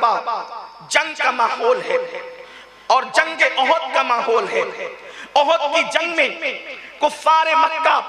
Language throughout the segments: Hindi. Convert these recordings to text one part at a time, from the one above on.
मर्तबा जंग का माहौल है और जंग ओहद का माहौल है। ओहद की जंग में कुफ्फार मक्का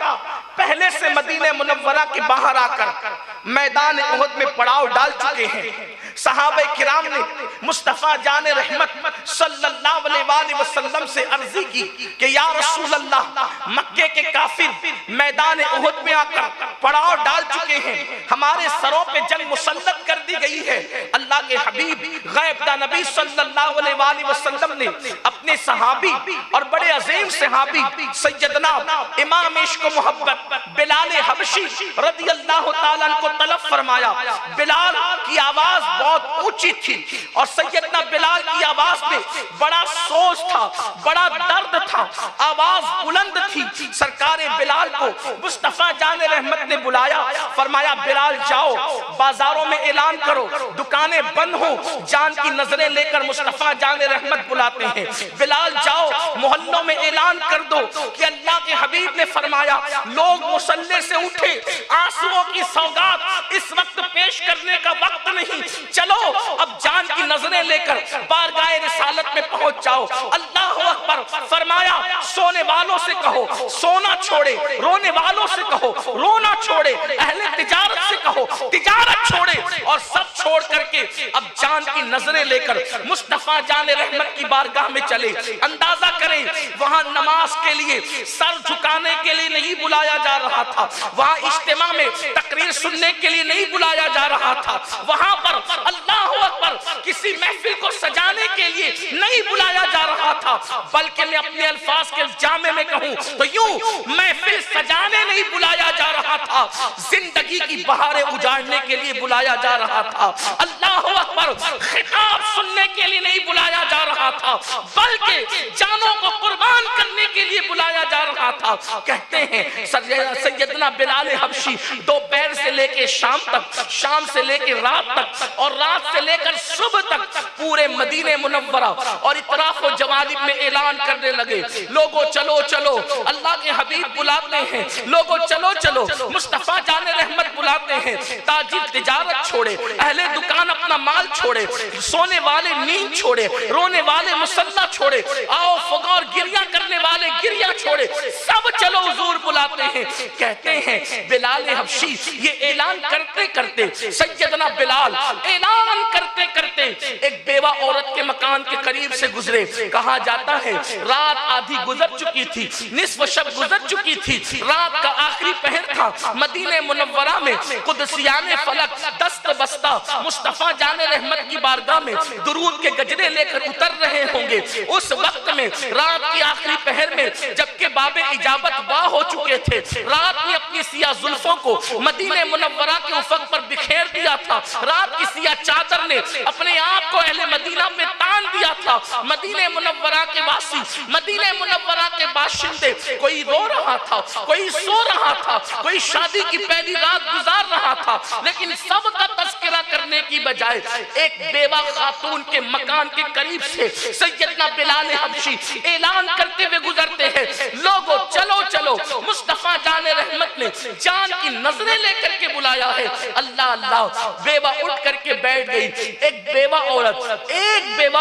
पहले से मदीने मुनव्वरा के बाहर आकर मैदान ओहद में पड़ाव डाल चुके हैं। सहाबे किराम ने मुस्तफा जाने रहमत सल्लल्लाहु अलैहि वसल्लम से अर्जी की कि या रसूल अल्लाह, मक्के के काफिर मैदान ओहद में आकर पड़ाव डाल चुके हैं, हमारे सरों पे जंग मुसल्लत कर दी गई है। अल्लाह के हबीब गैब नबी सल्लल्लाहु अलैहि वसल्लम ने अपने सहाबी और बड़े अजीम सहाबी सैयदना इमाम इश्क मोहब्बत बिलाल हबशी रदियल्लाहु ताला को तलब फरमाया। बिलाल की आवाज बहुत ऊंची थी और सैयदना बिलाल की आवाज में बड़ा सोच था, बड़ा दर्द था, आवाज बुलंद थी। सरकारे बिलाल को मुस्तफा जाने रहमत ने बुलाया, फरमाया बिलाल जाओ बाजारों में ऐलान करो, दुकानें बंद हो। जान की नजरें लेकर मुस्तफा जाने रहमत बुलाते हैं। बिलाल जाओ मोहल्लों में ऐलान कर दो कि अल्लाह के हबीब ने फरमाया लोग मुसल्ले से उठे, आंसुओं की सौगात इस वक्त पेश करने का वक्त नहीं, चलो अब जान की नजरें लेकर बारगाह रिसालत में पहुंच जाओ। अल्लाह अकबर। फरमाया सोने वालों से कहो सोना छोड़े, रोने वालों से कहो रोना छोड़े, अहले तिजारत से कहो तिजारत छोड़े, और सब छोड़ करके अब जान की नजरें लेकर मुस्तफा जाने रहमत की बारगाह में चले। अंदाजा करें वहां नमाज के लिए सर झुकाने के लिए नहीं बुलाया जा रहा था, वहां इज्तिमा में तकरीर सुनने के लिए नहीं बुलाया जा रहा था, वहां पर अल्लाह अकबर किसी महफिल को सजाने के लिए नहीं बुलाया जा रहा था, बल्कि मैं अपने अल्फाज के जामे में कहूं तो यूं महफिल सजाने नहीं बुलाया जा रहा था, जिंदगी की बहारें उजाड़ने के लिए बुलाया जा रहा था। अल्लाह अकबर। खिताब सुनने के लिए नहीं बुलाया जा रहा था, बल्कि जानों को कुर्बान करने के लिए बुलाया जा रहा था। कहते हैं सैयदना बिलाल हबशी दोपहर से लेकर शाम तक, शाम से लेकर रात तक और रात से लेकर सुबह तक पूरे मदीने मुनव्वरा और इतराफ व जवानिब में ऐलान करने लगे, लोगों चलो चलो, अल्लाह के हबीब बुलाते हैं, लोगों चलो चलो, मुस्तफा जाने रहमत बुलाते हैं। ताजिर तिजारत छोड़े, अहले दुकान अपना माल छोड़े, सोने वाले नींद छोड़े, रोने वाले मुसल्ला छोड़े, आओ फगौर गिरिया करने वाले गिरिया छोड़े, सब चलो हुजूर बुलाते हैं। कहते हैं बिलाल हबशी ये ऐलान करते करते सैयदना बिलाल ऐलान करते करते एक बेवा औरत के मकान के करीब से गुजरे। कहा जाता है रात आधी गुजर चुकी थी, निस्फ शब गुजर चुकी थी, रात का आखिरी पहर था। मदीने मुनव्वरा में कुदसियाने फलक दस्त बस्ता मुस्तफा जाने रहमत की बारगाह में दुरूद के गजरे लेकर उतर रहे होंगे। उस वक्त में रात की आखिरी पहर में जबकि बाबे इजाबत वाह हो चुके थे, रात ने अपनी सिया जुल्फों को मदीने मुनव्वरा के उफक पर बिखेर दिया था, रात की सिया चादर ने अपने आप को अहले मदीना पे तान दिया था। मदीने मुनव्वरा के वासी, मदीने मुनव्वरा के बाशिंदे, कोई रो रहा था, कोई सो रहा था, कोई शादी की पहली रात गुजार रहा था, लेकिन सबका तस्करा करने की बजाय एक बेवा खातून के मकान के करीब से सैयदना बिलाल हबशी ऐलान करते हुए गुजरते हैं, लोगों चलो चलो, मुस्तफा जाने रहमत ने जान की नजरें लेकर के बुलाया है। अल्लाह अल्लाह। बेवा उठ करके बैठ गई। एक बेवा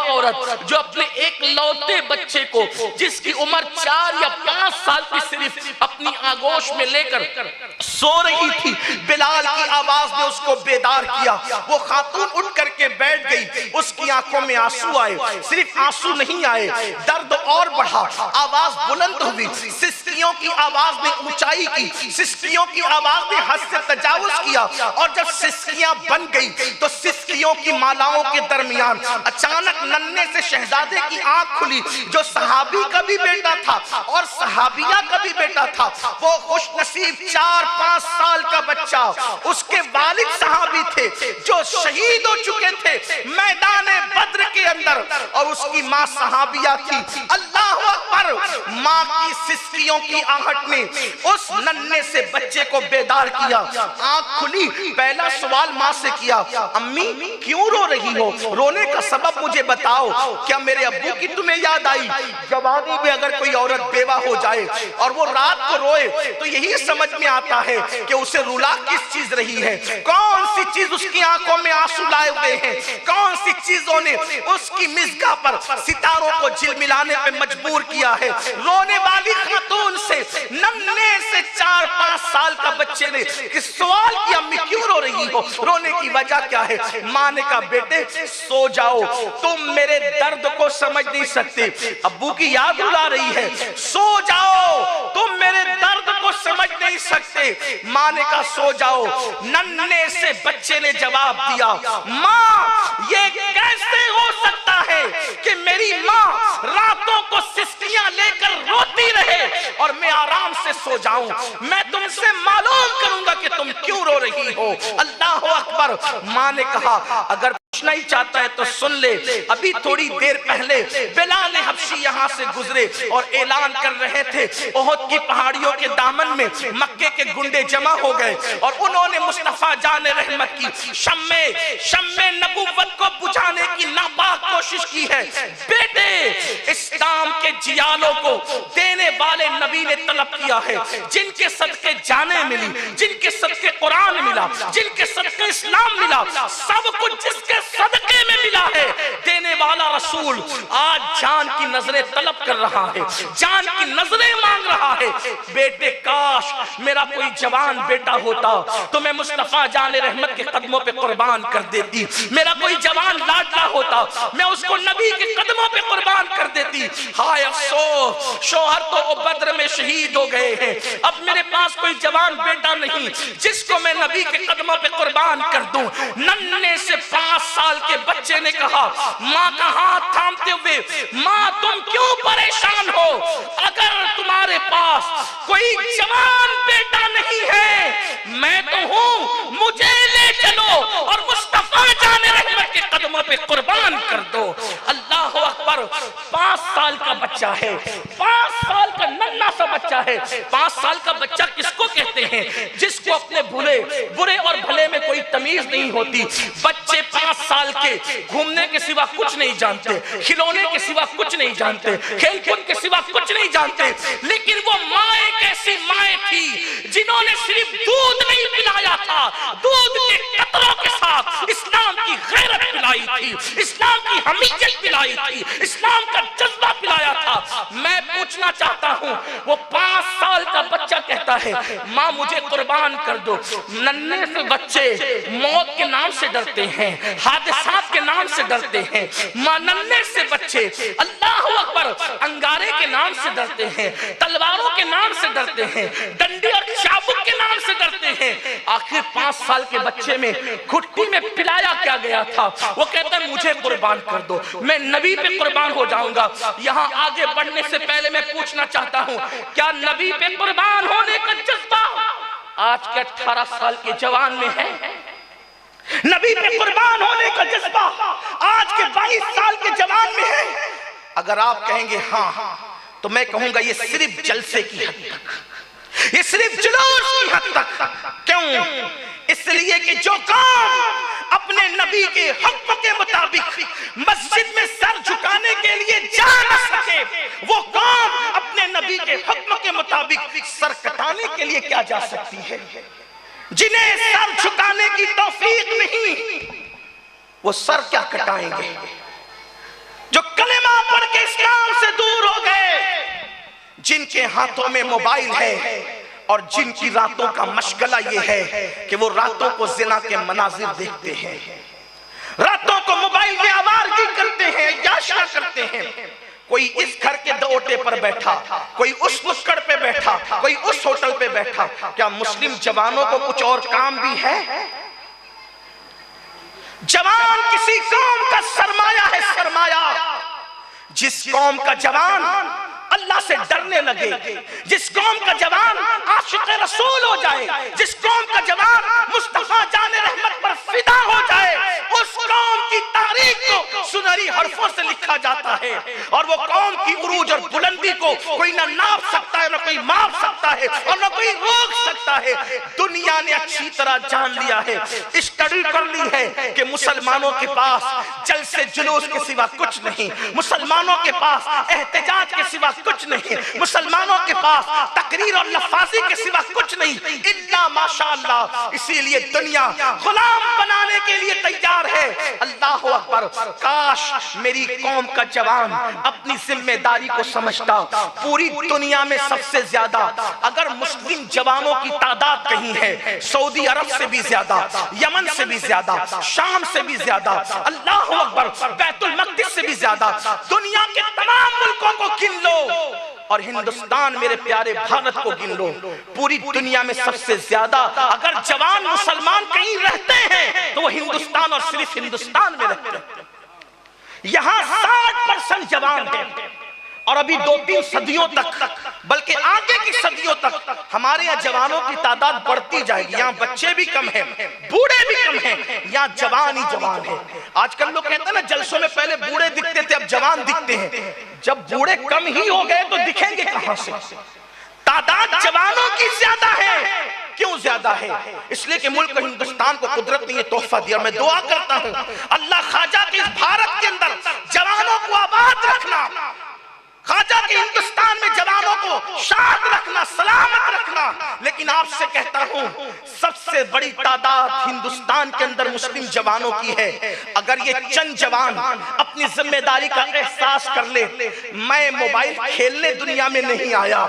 औरत जो अपने एक लौते बच्चे को जिसकी उम्र 4 या 5 साल की सिर्फ अपनी आगोश में लेकर सो रही थी, बिलाल की आवाज ने उसको बेदार किया। वो खातून उठ करके बैठ गई, उसकी आंखों में आंसू आए, सिर्फ आंसू नहीं आए, दर्द और बढ़ा, आवाज बुलंद हुई, सिसकियों की आवाज ने ऊंचाई की, सिसकियों की आवाज ने हद से तजावुज किया, और जब सिसकियां बन गई तो सिसकियों की मालाओं के दरमियान अचानक नन्हे से शहजादे की आंख खुली, जो सहाबी का भी बेटा था और सहाबिया का भी बेटा था। वो खुशनसीब 4-5 साल का बच्चा, उसके वालिद सहाबी थे जो शहीद हो चुके थे मैदान बद्र के अंदर, और उसकी मां सहाबिया थी। अल्लाह अकबर, माँ की सिसकियों की आहट ने उस नन्हे से बच्चे को बेदार किया। आंख खुली, पहला सवाल माँ से किया, अम्मी क्यों रो रही हो? रोने का सबब मुझे बताओ। क्या मेरे अब्बू की तुम्हें याद आई? जवानी में अगर कोई औरत बेवा हो जाए और वो रात को रोए तो यही समझ में आता है कि उसे रुला किस चीज रही है, कौन सी चीज उसकी आंखों में आंसू लाए हुए हैं, कौन सी चीजों ने उसकी मिज़गा पर सितारों को झिलमिलाने पे मजबूर किया है। रोने वाली खातून से नन्हे से 4-5 साल का बच्चे ने सवाल किया, अम्मी क्यों रो रही हो? रोने की वजह क्या है? माँ ने कहा, बेटे सो जाओ, तुम मेरे दर्द को समझ नहीं सकते। अब्बू की याद रुला रही है, सो जाओ, तुम मेरे दर्द को समझ नहीं सकते। माँ ने कहा सो जाओ। नन्हे से बच्चे ने जवाब दिया, माँ ये कैसे हो सकता है कि मेरी माँ रातों को सिसकियां लेकर रोती रहे और मैं आराम से सो जाऊं? मैं तुमसे मालूम करूंगा कि तुम क्यों रो रही हो। अल्लाह अकबर। माँ ने कहा, अगर पूछना ही चाहता है तो सुन ले, अभी थोड़ी देर पहले बिलाल हबशी यहाँ से गुजरे और ऐलान कर रहे थे, ओहद की पहाड़ियों के दामन में मक्के के गुंडे जमा हो गए और उन्होंने मुस्तफा जान रहमत की शम्मे नबुव्वत को बुझाने की नापाक कोशिश की है। बेटे इस्लाम के जियालों को देने वाले नबी ने तलब किया है, जिनके सदके जाने मिली, जिनके सदके कुरान मिला, जिनके सदके इस्लाम मिला, सब कुछ जिसके सदके में मिला है, देने वाला रसूल आज जान की नजरें तलब कर रहा है, जान की नजरें मांग रहा है। बेटे काश मेरा कोई जवान बेटा होता तो मैं मुस्तफा जान रहमत के कदमों पे कुर्बान कर देती। मेरा कोई जवान लाडला होता, मैं उसको नबी के कदमों पे कुर्बान कर देती। हाय अफसोस, शोहर तो बद्र में शहीद हो गए हैं, अब मेरे पास कोई जवान बेटा नहीं जिसको मैं नबी के कदमों पे कुर्बान कर दूं। नन्हे से 5 साल के बच्चे ने कहा, माँ का हाथ थामते हुए, माँ तुम क्यों परेशान हो? अगर तुम्हारे पास कोई जवान बेटा नहीं है, मैं तो हूँ, मुझे ले चलो और मुस्तफा जाने रहमत के कदमों पे कुर्बान कर दो। अल्लाह अकबर। 5 साल का बच्चा है, 5 साल का नन्हा सा बच्चा है। 5 साल का बच्चा किसको कहते हैं? जिसको अपने बुरे और भले में कोई तमीज नहीं होती। बच्चे 5 साल के घूमने के सिवा कुछ नहीं जानते, खिलौने के सिवा कुछ नहीं जानते, खेल कूद के सिवा कुछ नहीं जानते, लेकिन वो माँ एक ऐसी माँ थी जिन्होंने सिर्फ दूध नहीं पिलाया था, दूध के कतरों के साथ इस्लाम की गैरत पिलाई थी, इस्लाम की हमीयत पिलाई थी, इस्लाम का जज्बा पिलाया था। मैं पूछना चाहता हूँ, वो 5 साल का बच्चा कहता है, माँ मुझे कुर्बान कर दो। नन्हे से बच्चे मौत के नाम से डरते हैं, हादसात के नाम से डरते हैं। नन्हे से बच्चे अल्लाह अकबर अंगारे के नाम से डरते हैं, तलवारों के नाम से डरते हैं, डंडी और चाबुक के नाम से डरते हैं। आखिर 5 साल के बच्चे में घुट्टी में पिलाया क्या गया था? वो कहता है मुझे कुर्बान कर दो, मैं नबी पे कुर्बान हो जाऊंगा। यहाँ आगे बढ़ने से पहले मैं पूछना चाहता हूँ, क्या नबी पे कुर्बान होने का जज्बा आज के 18 साल के जवान में है? नबी पे कुर्बान होने का जज्बा आज के 22 साल के जवान में है? अगर आप कहेंगे हाँ, तो मैं कहूंगा ये सिर्फ जलसे की हद तक, ये सिर्फ जुलूस की हद तक। क्यों? इसलिए कि जो काम अपने नबी के हुक्म के मुताबिक मस्जिद में सर झुकाने के लिए जा न सके, वो काम अपने नबी के हुक्म के मुताबिक सर कटाने के लिए क्या जा सकती है? जिन्हें सर झुकाने की तौफीक नहीं, वो सर क्या कटाएंगे? जो कलेमा पढ़ के इस्लाम से दूर हो गए, जिनके हाथों में मोबाइल है और जिनकी रातों का मशगला ये है कि वो रातों को जिना के मनाजिर देखते हैं, रातों को मोबाइल में आवारगी करते हैं, याशना करते हैं। कोई इस घर के दौटे पर बैठा, कोई उस नुक्कड़ पे बैठा, कोई उस होटल पे बैठा। क्या मुस्लिम जवानों को कुछ और काम भी है? जवान किसी कौम का सरमाया है, सरमाया। जिस कौम का जवान अल्लाह से डरने लगे, जिस कौम का जवान आशिक़ रसूल हो जाए, जिस कौम का जवान मुस्तफा जाने रहमत पर फिदा हो जाए, उस कौम की तारीख तारीख को सुनहरी हरफों से लिखा जाता है और वो कौम की उरूज और बुलंदी को कोई ना नाप सकता है, ना कोई माप सकता है और ना कोई रोक सकता है। दुनिया ने अच्छी तरह जान लिया है, स्टडी कर ली है कि मुसलमानों के पास जलसे जुलूस के सिवा कुछ नहीं, मुसलमानों के पास एहतजाज के सिवा कुछ नहीं, मुसलमानों के पास तकरीर और लफाजी के सिवा कुछ नहीं, इल्ला माशाअल्लाह। इसीलिए दुनिया गुलाम बनाने के लिए तैयार है। अल्लाह अकबर। काश मेरी कौम का जवान अपनी जिम्मेदारी को समझता। पूरी दुनिया में सबसे ज्यादा अगर मुस्लिम जवानों की तादाद कहीं है, सऊदी अरब से भी ज्यादा, यमन से भी ज्यादा, शाम से भी ज्यादा, अल्लाह अकबर, बैतुल मक़दिस से भी ज्यादा, दुनिया के तमाम मुल्कों को गिन लो और हिंदुस्तान मेरे प्यारे भारत को गिन लो। पूरी दुनिया में सबसे ज्यादा अगर जवान मुसलमान कहीं रहते हैं तो वो हिंदुस्तान और सिर्फ हिंदुस्तान में रहते हैं। यहाँ 60% जवान हैं और अभी 2-3 सदियों तक, बल्कि आगे की सदियों तक हमारे यहाँ जवानों की तादाद बढ़ती जाएगी। यहाँ बच्चे भी कम हैं, बूढ़े भी कम हैं, यहाँ जवान ही जवान है। आजकल लोग कहते हैं ना जलसों में पहले बूढ़े दिखते थे, अब जवान दिखते हैं। जब बूढ़े कम ही हो गए तो दिखेंगे कहां से? तादाद जवानों की ज्यादा है। क्यों ज्यादा है? इसलिए कि मुल्क हिंदुस्तान को कुदरत ने ये तोहफा दिया। मैं दुआ करता हूं अल्लाह ख्वाजा के इस भारत के अंदर जवानों को आबाद रखना, ख्वाजा के हिंदुस्तान में जवानों को शाद रखना, सलामत रखना। लेकिन आपसे कहता हूं सबसे बड़ी तादाद हिंदुस्तान के अंदर मुस्लिम जवानों की है। अगर ये चंद जवान अपनी जिम्मेदारी का एहसास कर ले, मैं मोबाइल खेलने दुनिया में नहीं आया,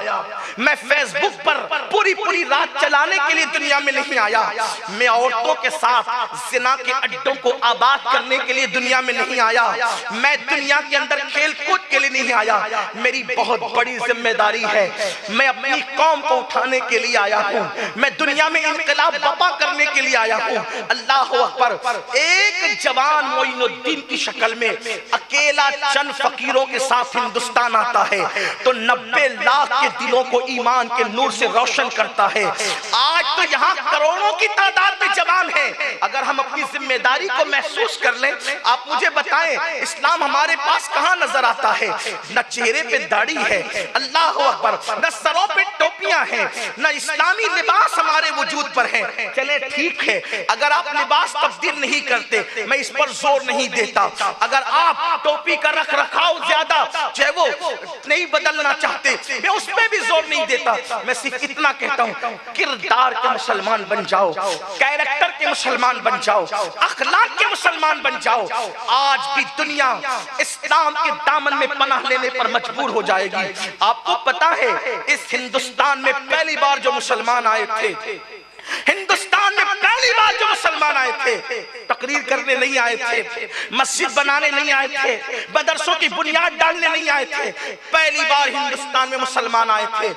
मैं फेसबुक पर पूरी रात चलाने के लिए दुनिया में नहीं आया, मैं औरतों के साथ जिना के अड्डों को आबाद करने के लिए दुनिया में नहीं आया, मैं दुनिया के अंदर खेल कूद के लिए नहीं आया। मेरी बहुत बड़ी जिम्मेदारी है, मैं अपनी कौम को उठाने के लिए आया हूँ, मैं दुनिया में इनकलाब बपा करने के लिए आया हूँ। अल्लाह अकबर। एक जवान मोइनुद्दीन की शक्ल में अकेला चंद फकीरों के साथ हिंदुस्तान आता है तो 90 लाख के दिलों को ईमान के नूर से रोशन करता है। आज तो यहाँ करोड़ों की तादाद में जवान है। अगर हम अपनी जिम्मेदारी को महसूस कर लें, आप मुझे बताएं इस्लाम हमारे पास कहाँ नजर आता है? न चेहरे पे दाढ़ी है, अल्लाह अकबर, न सरों पे टोपियां हैं, न इस्लामी लिबास हमारे वजूद पर है। चले ठीक है, अगर आप लिबास तब्दील नहीं करते मैं इस पर जोर नहीं देता। अगर आप टोपी का रख रखाव ज्यादा चाहे वो नहीं बदलना चाहते मैं उस पर भी जोर नहीं देता। मैं सिर्फ इतना कहता हूँ किरदार के मुसलमान बन जाओ, कैरेक्टर के मुसलमान बन जाओ, अखलाक के मुसलमान बन जाओ। आज भी दुनिया इस्लाम के दामन में पनाह लेने पर मजबूर हो जाएगी। आपको पता है इस हिंदुस्तान में पहली बार जो मुसलमान आए थे, हिंदुस्तान में पहली बार जो मुसलमान आए थे, तकरीर करने नहीं आए थे, मस्जिद बनाने नहीं आए थे, मदरसों की बुनियाद डालने नहीं आए थे। पहली बार हिंदुस्तान में मुसलमान आए थे।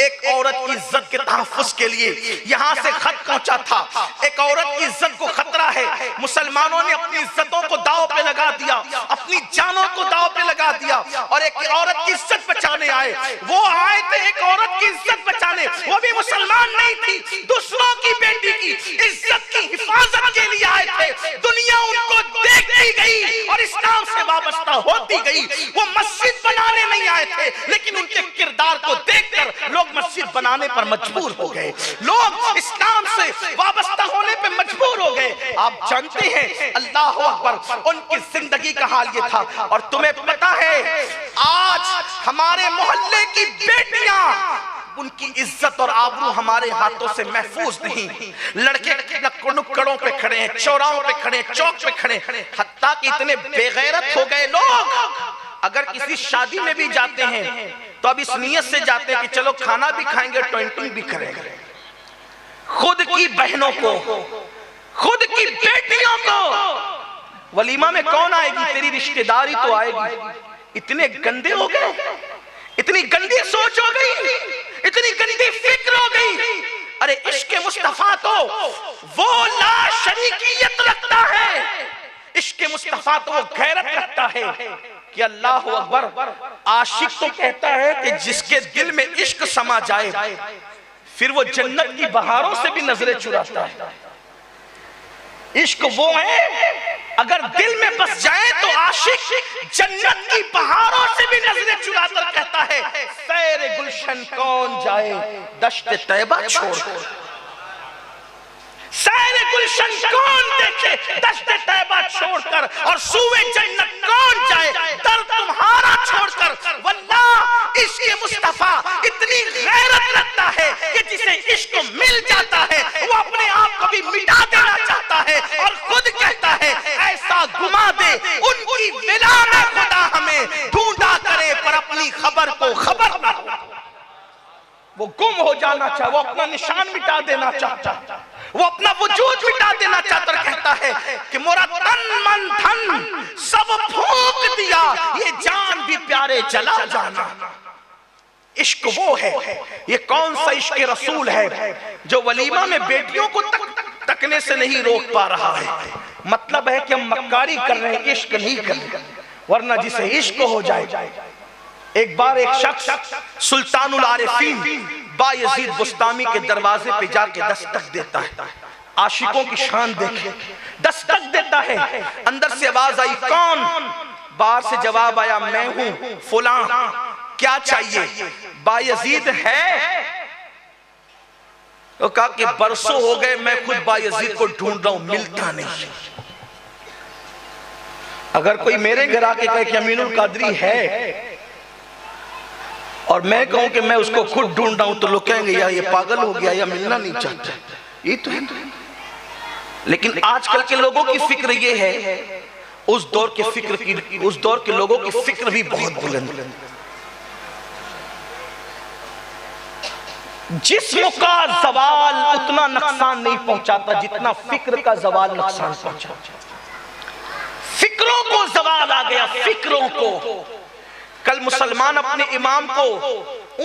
एक औरत की इज्जत के तहफ्फुज के लिए यहाँ से खत पहुंचा था। एक औरत की इज्जत को खतरा है, मुसलमानों ने अपनी इज्जतों को दांव पे लगा दिया, अपनी जानों को दांव पे लगा दिया और एक औरत की इज्जत बचाने आए। वो आए थे एक औरत की इज्जत बचाने, वो भी मुसलमान नहीं थी, दूसरों की बेटी की इज्जत की हिफाजत के लिए आए थे। दुनिया उनको देखती गई और इस्लाम से वाबस्ता होती गई। वो मस्जिद बनाने नहीं आए थे, लेकिन उनके किरदार को देखकर लोग मस्जिद बनाने पर मजबूर हो गए, लोग इस्लाम से वाबस्ता होने पर मजबूर हो गए। आप जानते हैं अल्लाह अकबर, उनकी जिंदगी का हाल ये था। और तुम्हें पता है आज हमारे मोहल्ले की बेटियां, उनकी इज्जत और आबरू हमारे हाथों से महफूज नहीं। लड़के नुक्कड़ों पे खड़े हैं, चौराहों पे खड़े हैं, चौक पे खड़े हैं, हत्ता कि इतने बेगैरत हो गए लोग, अगर किसी शादी में भी जाते हैं तो अब इस नियत से जाते हैं कि चलो खाना भी खाएंगे, टॉइंटिंग भी करेंगे। खुद की बहनों को, खुद की बेटियों को वलीमा में कौन आएगी? तेरी रिश्तेदारी तो आएगी। इतने गंदे हो गए, इतनी गंदी सोच हो गई, इतनी गंदी फिक्र हो गई। अरे इश्क मुस्तफा तो वो ला शरीकियत रखता है, इश्क मुस्तफा तो वो गैरत रखता है कि अल्लाह अकबर। आशिक तो कहता है कि जिसके दिल में इश्क समा जाए फिर वो जन्नत की बहारों से भी नजरें चुराता है। इश्क वो है अगर दिल में बस जाए तो आशिक जन्नत की पहाड़ों से भी नजरें चुराकर कहता है, सैर गुलशन कौन जाए दश्त तैबा छोड़कर, सैर गुलशन कौन देखे दश्त तैबा छोड़कर, और सूए जन्नत कौन जाए दर तुम्हारा छोड़कर। वल्लाह इश्क़ मुस्तफा इतनी गैरत रखता है कि जिसे इश्क मिल जाता है वो अपने आप को भी मिटा देना चाहता है, और खुद कहता है ऐसा घुमा दे उनकी विला में खुदा हमें ढूंढा करे पर अपनी खबर को खबर ना हो। वो गुम हो जाना चाहे, वो अपना निशान मिटा देना चाहता, वो अपना वजूद मिटा देना चाहता, कहता है कि मोरा तन मन धन सब फूंक दिया, ये जान भी प्यारे जला जाना। इश्क वो है, ये कौन सा इश्क रसूल है जो वलीमा में बेटियों को तकने से नहीं रोक पा रहा है। मतलब है कि हम मक्कारी कर रहे हैं, इश्क नहीं कर रहे, वरना जिसे इश्क हो जाए। एक बार एक शख्स सुल्तानुल आरिफीन बायजीद बुस्तामी के दरवाजे पे जाके दस्तक देता है। आशिकों की शान देखे, दस्तक देता है। अंदर से आवाज आई, कौन? बाहर से जवाब आया, मैं हूं फुला, क्या चाहिए? बायजीद है? तो कहा कि बरसों हो गए मैं खुद बायजीद को ढूंढ रहा हूं, मिलता नहीं। अगर कोई मेरे घर आके कहे कि अमीनुल कादरी है और मैं कहूं कि मैं उसको खुद ढूंढ रहा हूं, तो लोग कहेंगे यार ये पागल हो गया या मिलना नहीं चाहता। ये तो है। लेकिन आजकल के लोगों की फिक्र ये है, उस दौर के फिक्र की, उस दौर के लोगों की फिक्र भी बहुत बुलंद। जिस्म का जवाल उतना नुकसान नहीं पहुंचाता जितना फिक्र का जवाल नुकसान पहुंचाता। फिक्रों को जवाल आ गया, फिक्रों को। कल मुसलमान अपने इमाम को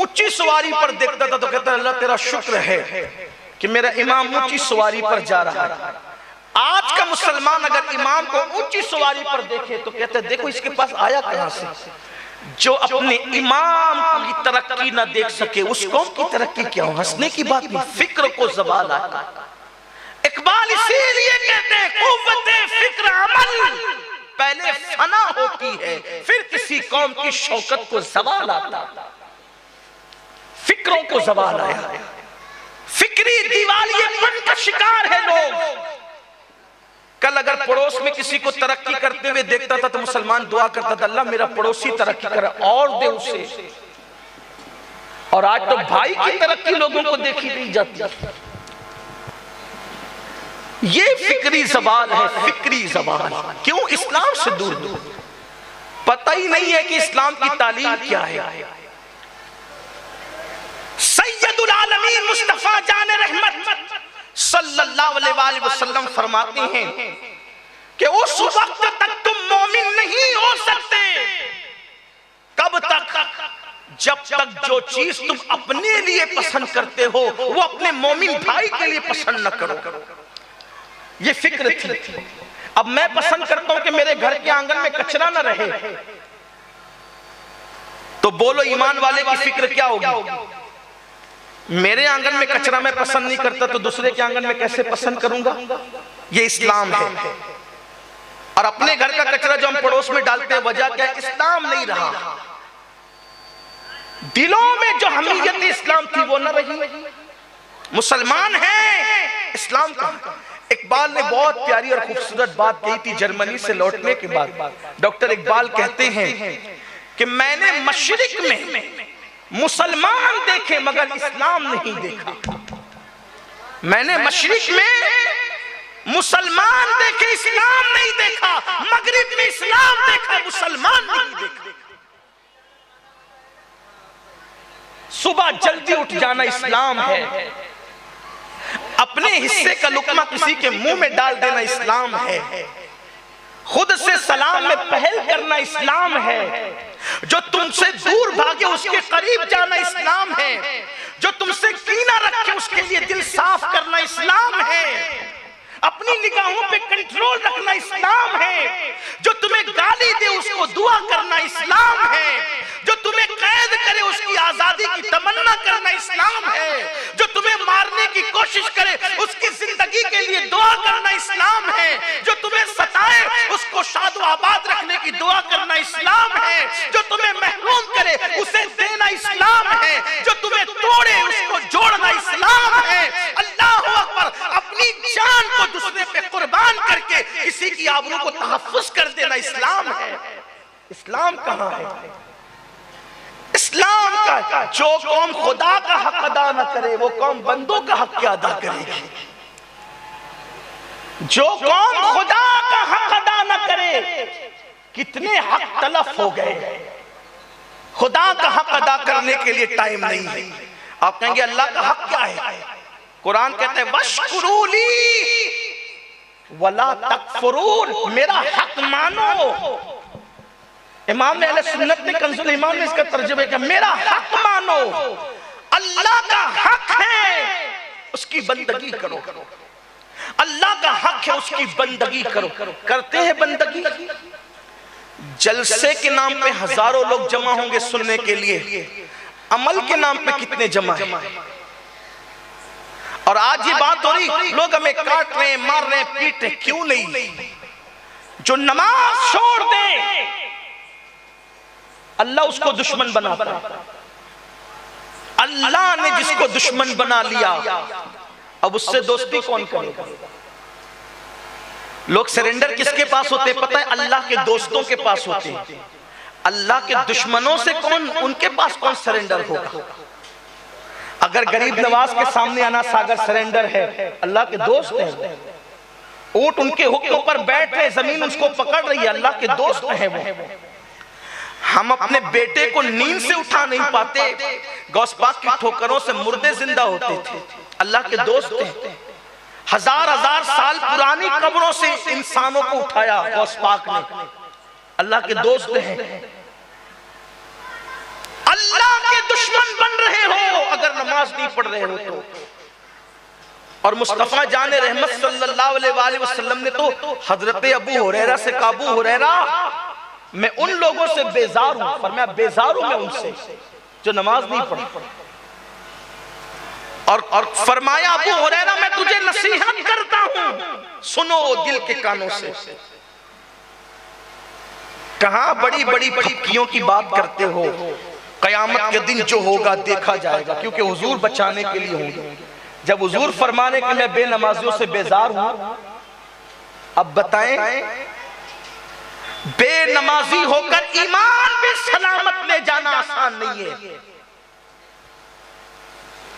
ऊंची सवारी पर देखता था तो कहता अल्लाह तेरा शुक्र है कि मेरा इमाम ऊंची सवारी पर जा रहा है। आज का मुसलमान अगर इमाम को ऊंची सवारी पर देखे तो कहता है देखो इसके पास आया कहां से, जो अपने इमाम की तरक्की ना देख सके उस कौम की तरक्की क्या हो। हंसने की बात नहीं, फिक्र को जवाल आया। इकबाल इसीलिए कहते हैं कुव्वते फिक्र अमल पहले फना होती है फिर किसी कौम की शौकत को जवाल आता। फिक्रों को जवाल आया, फिक्री दिवालियेपन का शिकार है लोग। कल अगर पड़ोस में किसी को तरक्की करते हुए देखता था तो मुसलमान दुआ करता था अल्लाह मेरा पड़ोसी तरक्की करे और दे उसे। और आज तो भाई की तरक्की लोगों को देखी नहीं जाती। ये फिक्री सवाल है, फिक्री सवाल। क्यों इस्लाम से दूर दूर, पता ही नहीं है कि इस्लाम की तालीम क्या है। सैयदुल आलमीन मुस्तफा जान रहमत सल्लल्लाहु अलैहि वसल्लम फरमाते हैं कि उस वक्त तक तुम मोमिन नहीं हो सकते। कब तक? जब तक जो चीज तुम अपने लिए पसंद करते हो वो अपने मोमिन भाई के लिए पसंद न करो। ये फिक्र थी। अब मैं पसंद करता हूं कि मेरे घर के आंगन में कचरा न रहे, तो बोलो ईमान वाले की फिक्र क्या होगी? मेरे आंगन में कचरा मैं पसंद नहीं करता तो दूसरे के आंगन में कैसे पसंद करूंगा? ये इस्लाम है। और अपने घर का कचरा जो हम पड़ोस में डालते हैं वजह क्या है? इस्लाम नहीं रहा। दिलों में जो हमीयत इस्लाम थी वो न रही। मुसलमान हैं, इस्लाम का। इकबाल ने बहुत प्यारी और खूबसूरत बात कही थी जर्मनी से लौटने के बाद। डॉक्टर इकबाल कहते हैं कि मैंने मशरिक में मुसलमान देखे मगर इस्लाम नहीं देखा। मैंने मशरिक में मुसलमान देखे, इस्लाम नहीं देखा। मगरिब में इस्लाम देखा, मुसलमान नहीं देखा। सुबह जल्दी उठ जाना इस्लाम है। अपने हिस्से का लुकमा किसी के मुंह में डाल देना इस्लाम है। खुद से सलाम में पहल करना इस्लाम है। जो तुमसे दूर भागे उसके करीब जाना इस्लाम है। जो तुमसे कीना रखे उसके लिए दिल साफ करना इस्लाम है। अपनी निगाहों पे कंट्रोल रखना इस्लाम है। जो तुम्हें गाली दे उसको दुआ करना इस्लाम है। जो तुम्हें कैद करे उसकी आजादी की तमन्ना करना इस्लाम है। जो तुम्हें मारने की कोशिश करे उसकी जिंदगी के लिए दुआ करना इस्लाम है। जो तुम्हें सताए उसको शादो आबाद रखने की दुआ करना इस्लाम है। जो तुम्हें महरूम करे उसे देना इस्लाम है। जो तुम्हें तोड़े उसको जोड़ना इस्लाम है। अल्लाहु अकबर। अपनी जान को दूसरे पे कुर्बान करके किसी की आबरू को तहफ्फुज कर देना इस्लाम है। इस्लाम कहां है? इस्लाम का जो कौम खुदा का हक अदा न करे वो कौम बंदों का हक क्या अदा करेगी? जो कौम खुदा का हक अदा न करे, कितने हक तलफ हो गए। खुदा का हक अदा करने के लिए टाइम नहीं है। आप कहेंगे अल्लाह का हक क्या है? कुरान कहते हैं वशकुरूली वला तकफुरून, मेरा हक मानो। इमाम अहले सुन्नत ने कंजुल ईमान में इसका तर्जुमा किया, मेरा हक मानो। अल्लाह का हक है उसकी बंदगी करो। अल्लाह का हक है उसकी बंदगी करो। करते हैं बंदगी? जलसे के नाम पे हजारों लोग जमा होंगे सुनने के लिए, अमल के नाम पे कितने जमा है? और आज ये बात हो रही लोग हमें काट रहे हैं, मार रहे हैं, पीट रहे, क्यों नहीं? जो नमाज छोड़ दे अल्लाह उसको दुश्मन बनाता है। अल्लाह ने जिसको दुश्मन बना लिया अब उससे दोस्ती कौन करेगा? लोग सरेंडर किसके पास होते हैं पता है? अल्लाह के दोस्तों के पास होते हैं। अल्लाह के दुश्मनों से कौन, उनके पास कौन सरेंडर होगा? अगर गरीब नवाज के सामने आना सागर सरेंडर है, अल्लाह के दोस्त है। ऊंट उनके हुक्म पर बैठ रहे, जमीन उसको पकड़ रही है, अल्लाह के दोस्त है वो। हम अपने बेटे को नींद से उठा नहीं पाते, गौस पाक की ठोकरों से मुर्दे जिंदा होते थे, अल्लाह के दोस्त हैं। हजार हजार साल पुरानी कब्रों से इंसानों को उठाया गौस पाक ने, अल्लाह के दोस्त हैं। अल्लाह के दुश्मन बन रहे हो अगर नमाज नहीं पढ़ रहे हो तो। और मुस्तफा जाने रहमत सल्लल्लाहु अलैहि वसल्लम ने तो हजरत अबू हुरैरा से कहा, अबू हुरैरा मैं उन लोगों से बेजार हूं, फरमाया बेजार हूं मैं उनसे जो नमाज नहीं पढ़ी। और फरमाया अबू हुरैरा मैं तुझे नसीहत करता हूं, सुनो दिल के कानों से। कहां बड़ी बड़ी फटकियों की बात करते हो? कयामत के दिन जो होगा देखा जाएगा, क्योंकि हुजूर बचाने के लिए होंगे। जब हुजूर फरमाने के मैं बेनमाजियों से बेजार हूं, अब बताएं बेनमाजी होकर ईमान भी सलामत ले जाना आसान नहीं है।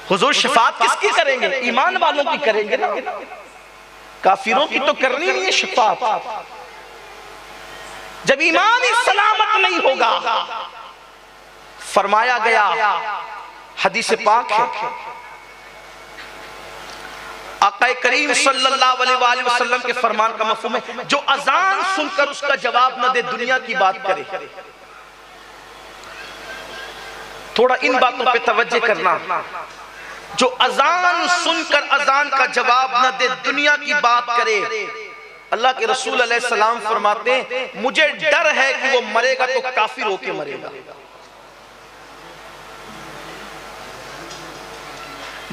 हुजूर शफाअत किसकी करेंगे? ईमान वालों की करेंगे ना, काफिरों की तो करनी नहीं है शफाअत। जब ईमान ही सलामत नहीं होगा, फरमाया गया हदीस पाक है, आका करीम सल्लल्लाहु अलैहि वसल्लम के फरमान का मफ़हूम है, जो अजान सुनकर उसका जवाब न दे दुनिया की बात करे। थोड़ा इन बातों पे तवज्जो करना। जो अजान सुनकर अजान का जवाब न दे दुनिया की बात करे, अल्लाह के रसूल अलैहि सलाम फरमाते हैं मुझे डर है कि वो मरेगा तो काफिर होके मरेगा।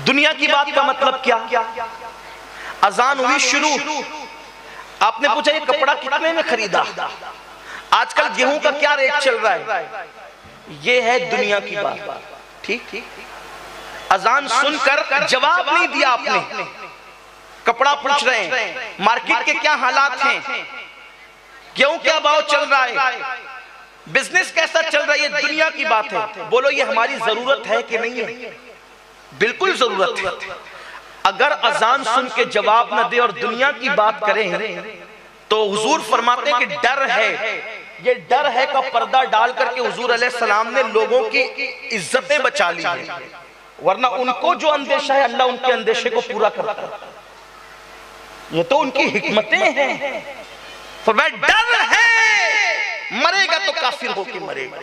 दुनिया की बात का मतलब क्या? अजान हुई शुरू, आपने पूछा ये कपड़ा कितने में खरीदा, आजकल गेहूं का क्या रेट चल रहा है, ये है दुनिया की बात। ठीक, अजान सुनकर जवाब नहीं दिया आपने, कपड़ा पूछ रहे हैं, मार्केट के क्या हालात हैं, गेहूं क्या भाव चल रहा है, बिजनेस कैसा चल रहा है, ये दुनिया की बात है। बोलो ये हमारी जरूरत है कि नहीं है? बिल्कुल जरूरत है। अगर अजान सुन के जवाब न दे और दुनिया की बात करें तो हुजूर फरमाते हैं कि डर है, ये डर है का पर्दा डाल करके हुजूर अलैहिस्सलाम ने लोगों की इज्जतें बचा ली है, वरना उनको जो अंदेशा है अल्लाह उनके अंदेशे को पूरा करता है। ये तो उनकी हिकमतें हैं। फरमाया डर है, मरेगा तो काफिर होके मरेगा।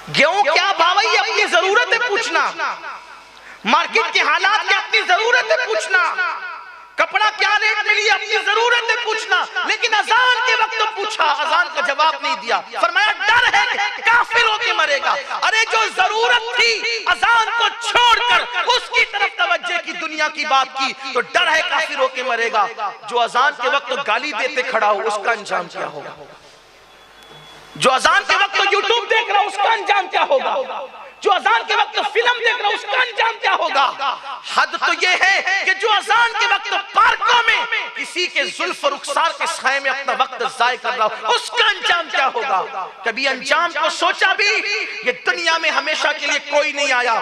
गेहूं क्या भाव है अपनी जरूरत है पूछना, मार्केट के हालात क्या अपनी जरूरत है पूछना, कपड़ा क्या रेट मिली अपनी जरूरत है पूछना, लेकिन अजान के वक्त तो पूछा, अजान का जवाब नहीं दिया। फरमाया डर है काफिर होके मरेगा। अरे जो जरूरत थी अजान को छोड़कर उसकी तरफ तवज्जो दुनिया की बात की तो डर है काफिर होके मरेगा। जो अजान के वक्त तो गाली देते खड़ा हो उसका अंजाम क्या होगा? जो अजान के वक्त तो यूट्यूब देख रहा उसका अंजाम क्या होगा? जो अजान के वक्त तो फिल्म देख रहा उसका अंजाम क्या होगा? हद तो ये है कि जो अजान के वक्त तो पार्कों में किसी के जुल्फ और रुखसार के साए में अपना वक्त जाय कर रहा हो उसका अंजाम क्या होगा? कभी अंजाम को सोचा भी? ये दुनिया में हमेशा के लिए कोई नहीं आया।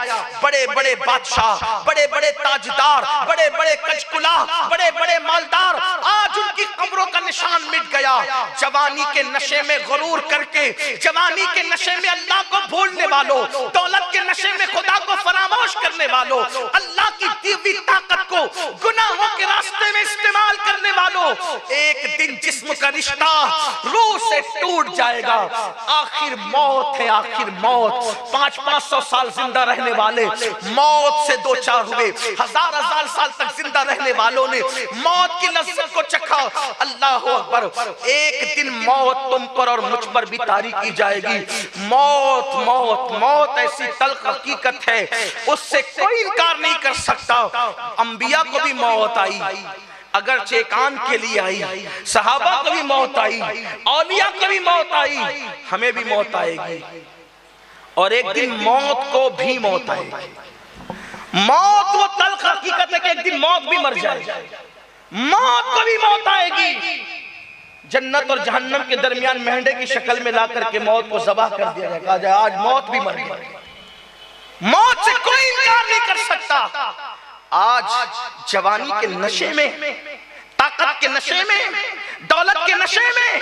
बड़े बड़े बादशाह, बड़े बड़े ताजदार, बड़े बड़े कचकुला, बड़े बड़े मालदार, आज उनकी कब्रों का निशान मिट गया। जवानी के नशे में गुरूर करके, जवानी के नशे में अल्लाह को भूलने वालों, दौलत के नशे में खुदा को फरामोश करने वालों, अल्लाह की दी हुई ताकत को गुनाहों के रास्ते में इस्तेमाल करने वालों, एक दिन जिस्म का रिश्ता रूह से टूट जाएगा। आखिर मौत है, आखिर मौत। 500-500 साल जिंदा रहने वाले मौत से दो चार हुए, हजार हजार साल तक जिंदा रहने वालों ने मौत की लज्जत को चखा। अल्लाह अकबर। एक दिन मौत तुम पर और मुझ पर भी तारी की जाएगी। मौत मौत मौत ऐसी तल्ख हकीकत है, उससे कोई इनकार नहीं कर सकता। अंबिया को भी मौत आई, अगर चेकान के लिए आई, सहाबा को भी मौत आई, औलिया को भी मौत आई, हमें भी मौत आएगी। और एक दिन मौत को भी मौत आएगी। मौत वो तल्ख हकीकत है कि एक दिन मौत भी मर जाएगी, मौत को भी मौत आएगी। जन्नत और जहन्नम के दरमियान मेंढे की शक्ल में ला करके मौत को ज़बाह कर दिया जाएगा। कहा जाए आज मौत भी मर गई। मौत से कोई इनकार नहीं कर सकता। आज जवानी के नशे में, ताकत के नशे में, दौलत के नशे में,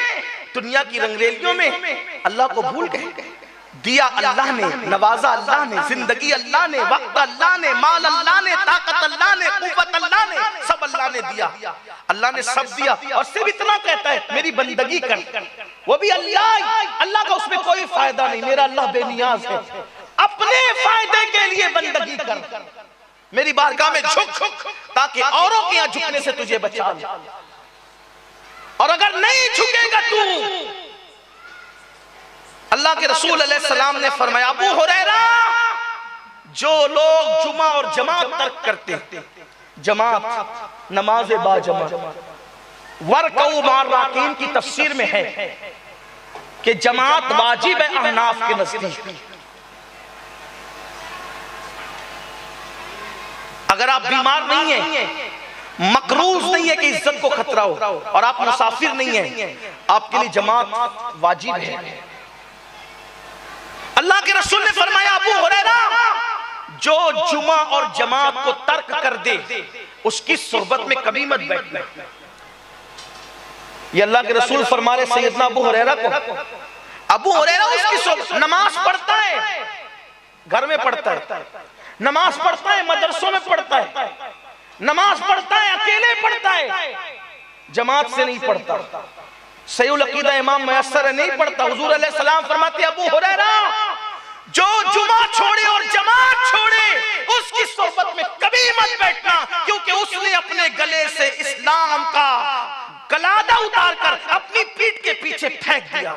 दुनिया की रंगरेलियों में अल्लाह को भूल गए। दिया अल्लाह ने, नवाजा अल्लाह ने, जिंदगी अल्लाह ने, वक्त अल्लाह ने, माल अल्लाह ने, ताकत अल्लाह ने, कुव्वत अल्लाह ने, सब अल्लाह ने दिया। अल्लाह ने सब दिया और सिर्फ इतना कहता है मेरी बंदगी कर। वो भी अल्लाह का उसमें कोई फायदा नहीं। मेरा अल्लाह बेनियाज है, अपने फायदे के लिए बंदगी कर, मेरी बारगाह में झुक ताकि औरों के यहाँ झुकने से तुझे बचा ले। और अगर नहीं झुकेगा तू, अल्लाह के रसूल अलैहिस्सलाम ने फरमाया, अबू हुरैरा, जो लोग जुमा और जमात तर्क करते, जमात नमाज बाजमात, वरकऊ मार राकीन की तफसीर में है कि जमात वाजिब है अहनाफ के नजदीक। अगर आप बीमार नहीं हैं, मकरूज नहीं है कि इज्जत को खतरा हो, और आप मुसाफिर नहीं हैं, आपके लिए जमात वाजिब है। अल्लाह के रसूल ने फरमाया, अबू हुरैरा, जो जुमा और जमात को तर्क कर दे उसकी सोहबत में कभी मत बैठना। ये अल्लाह के रसूल फरमा रहे सैयदना अबू हुरैरा को। अबू हुरैरा उसकी सोहबत, नमाज पढ़ता है, घर में पढ़ता है, नमाज पढ़ता है, मदरसों में पढ़ता है, नमाज पढ़ता है, अकेले पढ़ता है, जमात से नहीं पढ़ता। सहीहुल अकीदा इमाम मुयस्सर नहीं पढ़ता। हुजूर अलैहि सलाम फरमाते, अबू हुरैरा, जो जुमा छोड़े और जमात छोड़े उसकी सोहबत में कभी मत बैठना, क्योंकि उसने अपने गले से इस्लाम का गलादा उतार कर अपनी पीठ के पीछे फेंक दिया।